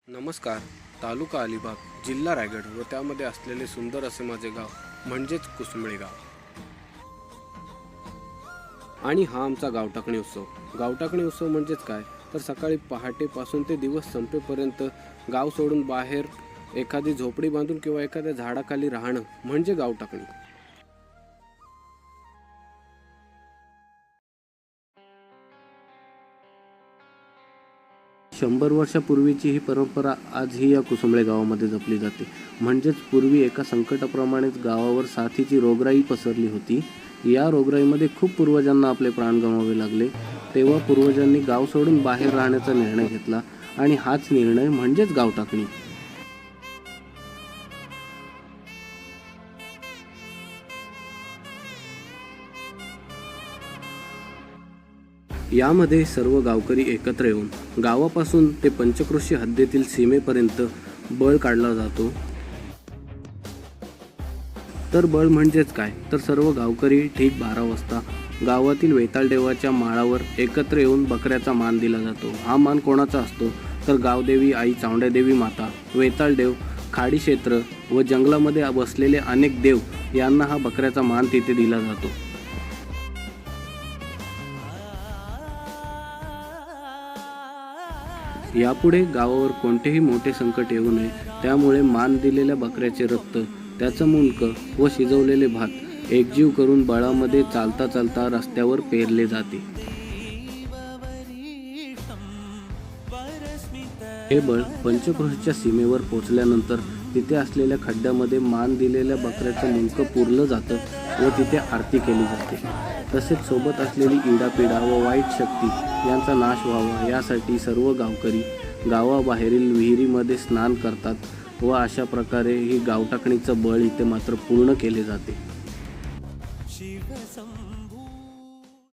नमस्कार. तालुका अलिबाग, जिल्हा रायगड व त्यामध्ये असलेले सुंदर असे माझे गाव म्हणजेच कुसुंबळे गाव. आणि हा आमचा गावटाकणी उत्सव. गावटाकणी उत्सव म्हणजेच काय, तर सकाळी पहाटेपासून ते दिवस संपेपर्यंत गाव सोडून बाहेर एखादी झोपडी बांधून किंवा एखाद्या झाडाखाली राहणं म्हणजे गावटाकणी. 100 वर्षापूर्वीची ही परंपरा आजही या कुसुंबळे गावामध्ये जपली जाते. म्हणजेच पूर्वी एका संकटाप्रमाणेच गावावर साथीची रोगराई पसरली होती. या रोगराईमध्ये खूप पूर्वजांना आपले प्राण गमावे लागले. तेव्हा पूर्वजांनी गाव सोडून बाहेर राहण्याचा निर्णय घेतला आणि हाच निर्णय म्हणजेच गावटाकणी. यामध्ये सर्व गावकरी एकत्र येऊन गावापासून ते पंचक्रोशी हद्दीतील सीमेपर्यंत बळ काढला जातो. तर बळ म्हणजेच काय, तर सर्व गावकरी ठीक 12 वाजता गावातील वेताळ देवाच्या माळावर एकत्र येऊन बकऱ्याचा मान दिला जातो. हा मान कोणाचा असतो, तर गावदेवी आई चावंड्यादेवी माता, वेताळ देव, खाडी क्षेत्र व जंगलामध्ये बसलेले अनेक देव यांना हा बकऱ्याचा मान तिथे दिला जातो. यापुढे गावावर कोणतेही मोठे संकट येऊ नये, त्यामुळे मान दिलेल्या बकऱ्याचे रक्त, त्याचं मुंडकं व शिजवलेले भात एकजीव करून बळामध्ये चालता चालता रस्त्यावर पेरले जाते. हे बळ पंचक्रोशीच्या सीमेवर पोहोचल्यानंतर तिथे असलेल्या खड्ड्यामध्ये मान दिलेल्या बकऱ्याचं मुंडकं पुरलं जातं व तिथे आरती केली जाते. तसेच सोबत असलेली इडापिडा व वाईट शक्ती यांचा नाश व्हावा यासाठी सर्व गावकरी गावाबाहेरील विहिरीमध्ये स्नान करतात व अशा प्रकारे ही गावटाकणीचं बळ इथे मात्र पूर्ण केले जाते.